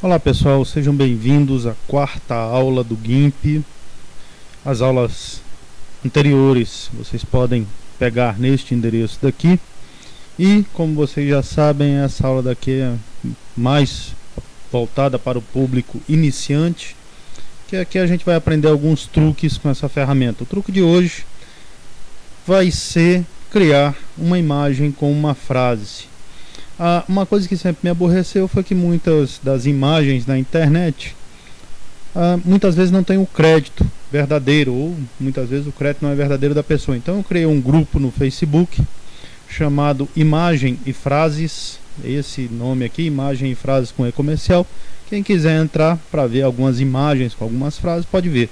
Olá pessoal, sejam bem-vindos à quarta aula do GIMP. As aulas anteriores vocês podem pegar neste endereço daqui. E como vocês já sabem, essa aula daqui é mais voltada para o público iniciante, que aqui a gente vai aprender alguns truques com essa ferramenta. O truque de hoje vai ser criar uma imagem com uma frase. Uma coisa que sempre me aborreceu foi que muitas das imagens na internet muitas vezes não tem o crédito verdadeiro, ou muitas vezes o crédito não é verdadeiro da pessoa. Então eu criei um grupo no Facebook chamado Imagem e Frases, esse nome aqui, Imagem e Frases com E comercial. Quem quiser entrar para ver algumas imagens com algumas frases pode ver.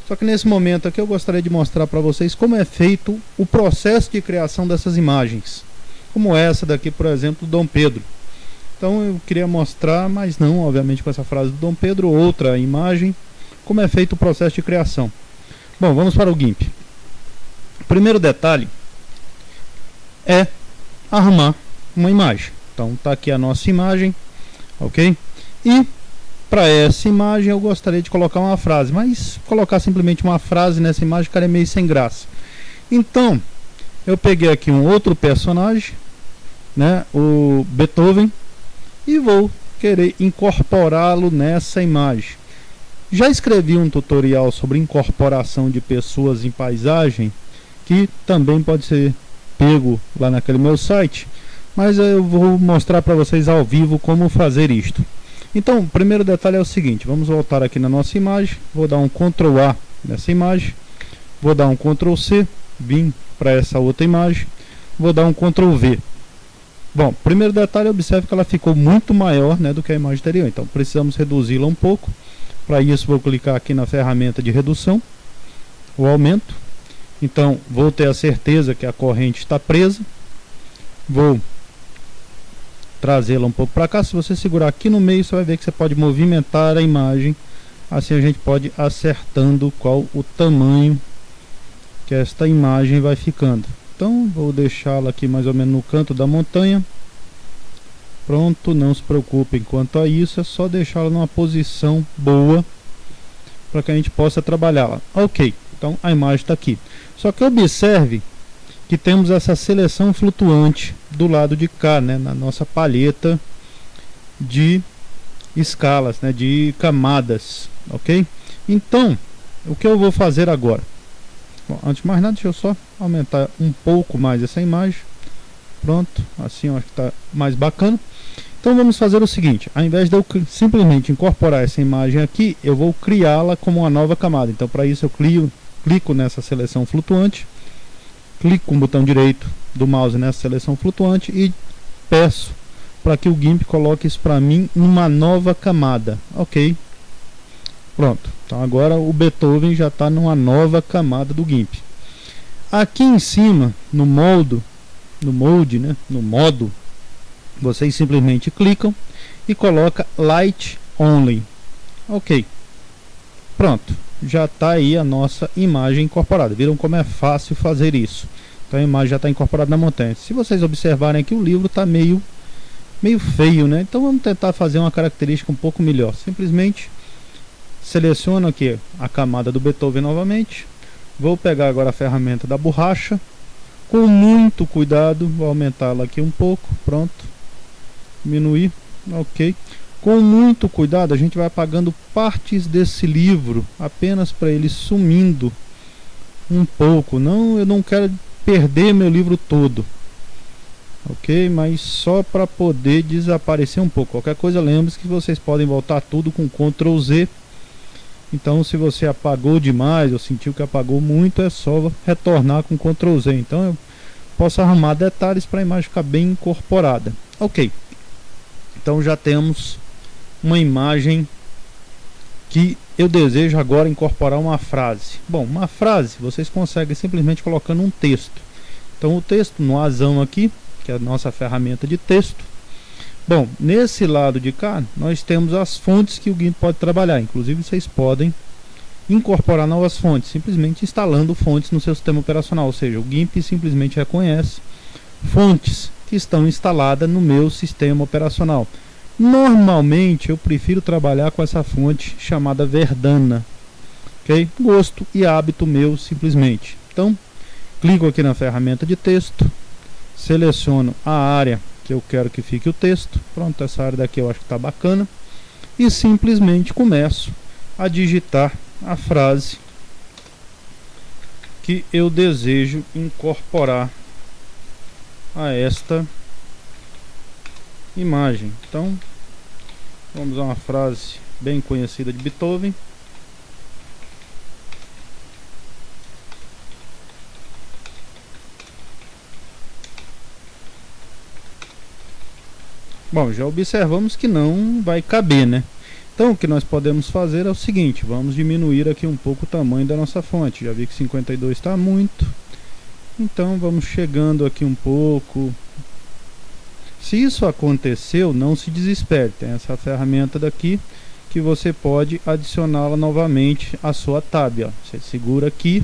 Só que nesse momento aqui eu gostaria de mostrar para vocês como é feito o processo de criação dessas imagens, como essa daqui, por exemplo, do Dom Pedro. Então eu queria mostrar, mas não obviamente com essa frase do Dom Pedro, outra imagem, como é feito o processo de criação. Bom, vamos para o GIMP. O primeiro detalhe é arrumar uma imagem. Então está aqui a nossa imagem, ok? E para essa imagem eu gostaria de colocar uma frase, mas colocar simplesmente uma frase nessa imagem ficaria meio sem graça. Então eu peguei aqui um outro personagem, né, o Beethoven, e vou querer incorporá-lo nessa imagem. Já escrevi um tutorial sobre incorporação de pessoas em paisagem, que também pode ser pego lá naquele meu site, mas eu vou mostrar para vocês ao vivo como fazer isto. Então, o primeiro detalhe é o seguinte: vamos voltar aqui na nossa imagem, vou dar um Ctrl A nessa imagem, vou dar um Ctrl C, vim para essa outra imagem, vou dar um Ctrl V. Bom, primeiro detalhe, observe que ela ficou muito maior, né, do que a imagem anterior, então precisamos reduzi-la um pouco. Para isso vou clicar aqui na ferramenta de redução, o aumento. Então vou ter a certeza que a corrente está presa, vou trazê-la um pouco para cá. Se você segurar aqui no meio, você vai ver que você pode movimentar a imagem, assim a gente pode ir acertando qual o tamanho que esta imagem vai ficando. Então vou deixá-la aqui mais ou menos no canto da montanha. Pronto, não se preocupem quanto a isso, é só deixá-la numa posição boa para que a gente possa trabalhá-la. Ok, então a imagem está aqui. Só que observe que temos essa seleção flutuante do lado de cá, né, na nossa palheta de escalas, né, de camadas, ok? Então, o que eu vou fazer agora? Bom, antes de mais nada, deixa eu só aumentar um pouco mais essa imagem. Pronto, assim eu acho que está mais bacana. Então vamos fazer o seguinte: ao invés de eu simplesmente incorporar essa imagem aqui, eu vou criá-la como uma nova camada. Então para isso eu clico nessa seleção flutuante, clico com o botão direito do mouse nessa seleção flutuante e peço para que o GIMP coloque isso para mim numa nova camada. Ok, pronto. Então agora o Beethoven já está numa nova camada do GIMP. Aqui em cima, no modo, vocês simplesmente clicam e coloca Light Only. Ok, pronto, já está aí a nossa imagem incorporada. Viram como é fácil fazer isso? Então a imagem já está incorporada na montanha. Se vocês observarem aqui, o livro está meio feio, né? Então vamos tentar fazer uma característica um pouco melhor. Simplesmente seleciono aqui a camada do Beethoven novamente. Vou pegar agora a ferramenta da borracha, com muito cuidado, vou aumentá-la aqui um pouco, pronto, diminuir, ok. Com muito cuidado a gente vai apagando partes desse livro, apenas para ele sumindo um pouco. Eu não quero perder meu livro todo, ok, mas só para poder desaparecer um pouco. Qualquer coisa, lembre-se que vocês podem voltar tudo com Ctrl Z. Então se você apagou demais ou sentiu que apagou muito, é só retornar com Ctrl Z. Então eu posso arrumar detalhes para a imagem ficar bem incorporada. Ok, então já temos uma imagem que eu desejo agora incorporar uma frase. Bom, uma frase vocês conseguem simplesmente colocando um texto. Então o texto no azão aqui, que é a nossa ferramenta de texto. Bom, nesse lado de cá nós temos as fontes que o GIMP pode trabalhar. Inclusive vocês podem incorporar novas fontes, simplesmente instalando fontes no seu sistema operacional. Ou seja, o GIMP simplesmente reconhece fontes que estão instaladas no meu sistema operacional. Normalmente eu prefiro trabalhar com essa fonte chamada Verdana, ok? Gosto e hábito meu simplesmente. Então, clico aqui na ferramenta de texto, seleciono a área que eu quero que fique o texto. Pronto, essa área daqui eu acho que está bacana. E simplesmente começo a digitar a frase que eu desejo incorporar a esta imagem. Então, vamos a uma frase bem conhecida de Beethoven. Bom, já observamos que não vai caber, né? Então o que nós podemos fazer é o seguinte: vamos diminuir aqui um pouco o tamanho da nossa fonte. Já vi que 52 está muito, então vamos chegando aqui um pouco. Se isso aconteceu, não se desespere, tem essa ferramenta daqui que você pode adicioná-la novamente à sua tab, ó. Você segura aqui,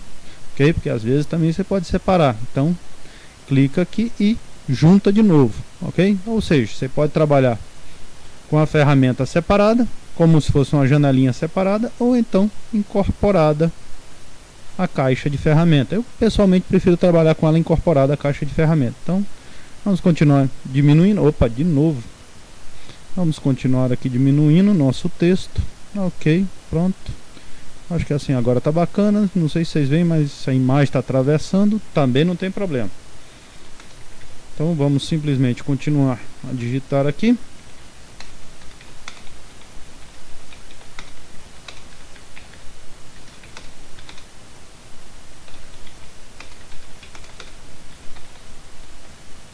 ok? Porque às vezes também você pode separar, então clica aqui e junta de novo, ok? Ou seja, você pode trabalhar com a ferramenta separada, como se fosse uma janelinha separada, ou então incorporada à caixa de ferramenta. Eu pessoalmente prefiro trabalhar com ela incorporada à caixa de ferramenta. Então vamos continuar diminuindo. Opa, de novo. Vamos continuar aqui diminuindo nosso texto. Ok, pronto. Acho que assim agora tá bacana. Não sei se vocês veem, mas a imagem está atravessando. Também não tem problema. Então vamos simplesmente continuar a digitar aqui.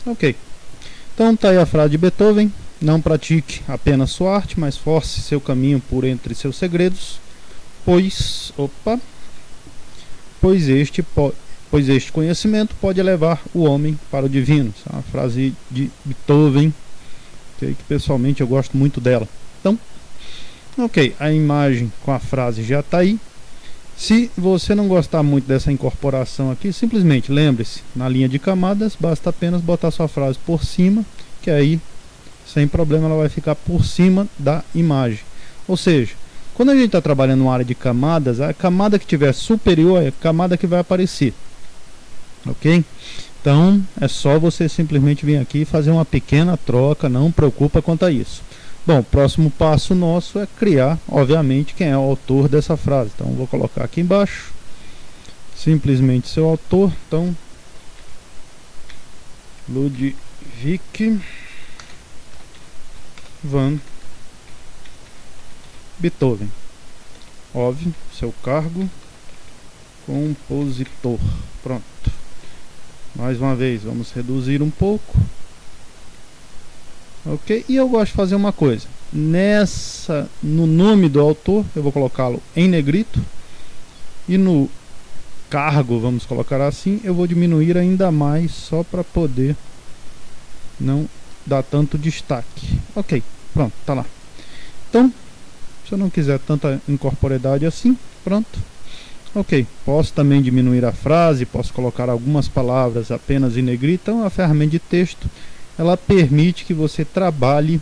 Ok, então tá aí a frase de Beethoven: não pratique apenas sua arte, mas force seu caminho por entre seus segredos, pois este conhecimento pode levar o homem para o divino. Essa é uma frase de Beethoven, que pessoalmente eu gosto muito dela. Então, ok, a imagem com a frase já está aí. Se você não gostar muito dessa incorporação aqui, simplesmente lembre-se, na linha de camadas, basta apenas botar sua frase por cima, que aí, sem problema, ela vai ficar por cima da imagem. Ou seja, quando a gente está trabalhando uma área de camadas, a camada que tiver superior é a camada que vai aparecer. Ok? Então, é só você simplesmente vir aqui e fazer uma pequena troca, não preocupa quanto a isso. Bom, o próximo passo nosso é criar, obviamente, quem é o autor dessa frase. Então, vou colocar aqui embaixo, simplesmente seu autor. Então, Ludwig van Beethoven. Óbvio, seu cargo, compositor. Pronto. Mais uma vez, vamos reduzir um pouco. Ok, e eu gosto de fazer uma coisa no nome do autor, eu vou colocá-lo em negrito, e no cargo, vamos colocar assim, eu vou diminuir ainda mais, só para poder não dar tanto destaque. Ok, pronto, tá lá. Então, se eu não quiser tanta incorporeidade assim, pronto. Ok, posso também diminuir a frase, posso colocar algumas palavras apenas em negrito. Então a ferramenta de texto, ela permite que você trabalhe,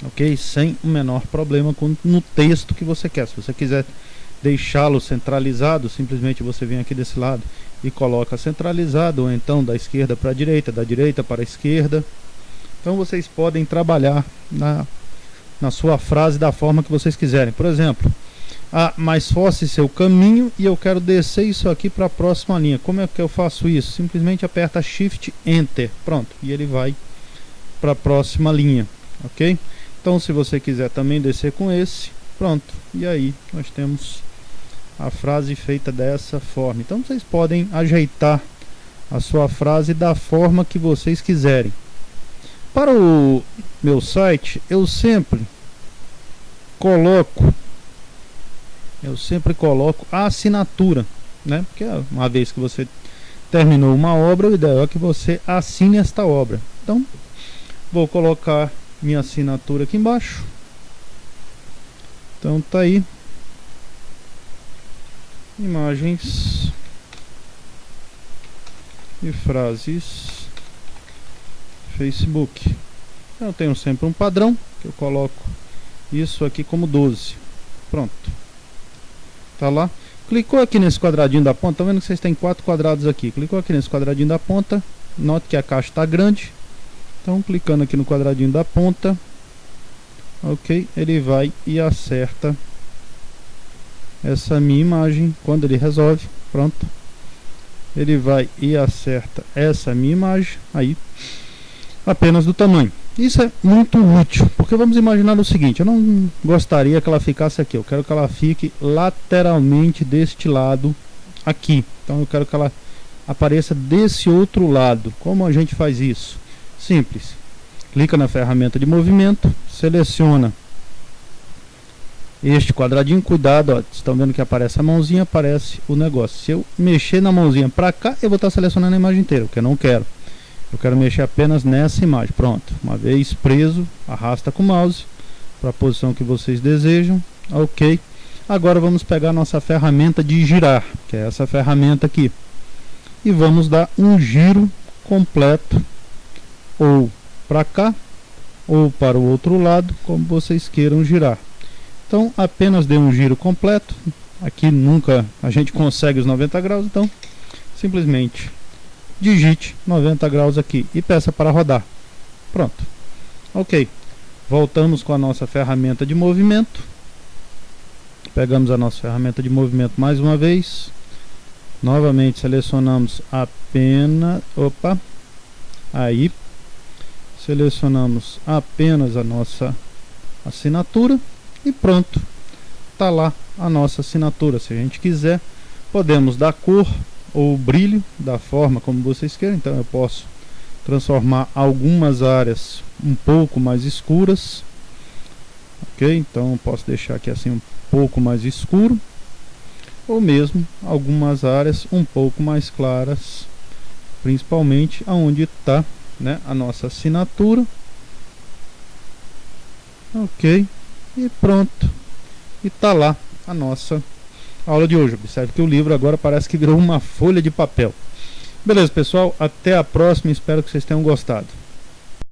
ok, sem o menor problema no texto que você quer. Se você quiser deixá-lo centralizado, simplesmente você vem aqui desse lado e coloca centralizado, ou então da esquerda para a direita, da direita para a esquerda. Então vocês podem trabalhar na sua frase da forma que vocês quiserem. Por exemplo, mas force seu caminho, e eu quero descer isso aqui para a próxima linha. Como é que eu faço isso? Simplesmente aperta Shift Enter, pronto, e ele vai para a próxima linha, ok? Então se você quiser também descer com esse, pronto, e aí nós temos a frase feita dessa forma. Então vocês podem ajeitar a sua frase da forma que vocês quiserem. Para o meu site, eu sempre coloco a assinatura, né? Porque uma vez que você terminou uma obra, o ideal é que você assine esta obra. Então, vou colocar minha assinatura aqui embaixo. Então tá aí, imagens e frases Facebook. Eu tenho sempre um padrão, que eu coloco isso aqui como 12. Pronto. Tá lá. Clicou aqui nesse quadradinho da ponta, tá vendo que vocês têm 4 quadrados aqui. Clicou aqui nesse quadradinho da ponta, note que a caixa está grande. Então, clicando aqui no quadradinho da ponta, ok, ele vai e acerta essa minha imagem. Quando ele resolve, pronto, ele vai e acerta essa minha imagem aí, apenas do tamanho. Isso é muito útil, porque vamos imaginar o seguinte: eu não gostaria que ela ficasse aqui, eu quero que ela fique lateralmente deste lado aqui. Então eu quero que ela apareça desse outro lado. Como a gente faz isso? Simples. Clica na ferramenta de movimento, seleciona este quadradinho, cuidado, ó, estão vendo que aparece a mãozinha, aparece o negócio. Se eu mexer na mãozinha para cá, eu vou estar selecionando a imagem inteira, porque eu não quero. Eu quero mexer apenas nessa imagem. Pronto, uma vez preso, arrasta com o mouse para a posição que vocês desejam. Ok. Agora vamos pegar a nossa ferramenta de girar, que é essa ferramenta aqui, e vamos dar um giro completo, ou para cá ou para o outro lado, como vocês queiram girar. Então apenas dê um giro completo. Aqui nunca a gente consegue os 90 graus, então simplesmente digite 90 graus aqui e peça para rodar. Pronto. Ok. Voltamos com a nossa ferramenta de movimento. Pegamos a nossa ferramenta de movimento mais uma vez. Novamente selecionamos apenas... Opa! Aí. Selecionamos apenas a nossa assinatura. E pronto. Está lá a nossa assinatura. Se a gente quiser, podemos dar cor ou brilho da forma como vocês querem. Então eu posso transformar algumas áreas um pouco mais escuras, ok? Então eu posso deixar aqui assim um pouco mais escuro, ou mesmo algumas áreas um pouco mais claras, principalmente aonde está, né, a nossa assinatura. Ok, e pronto, e tá lá a nossa aula de hoje. Observe que o livro agora parece que virou uma folha de papel. Beleza, pessoal, até a próxima, espero que vocês tenham gostado.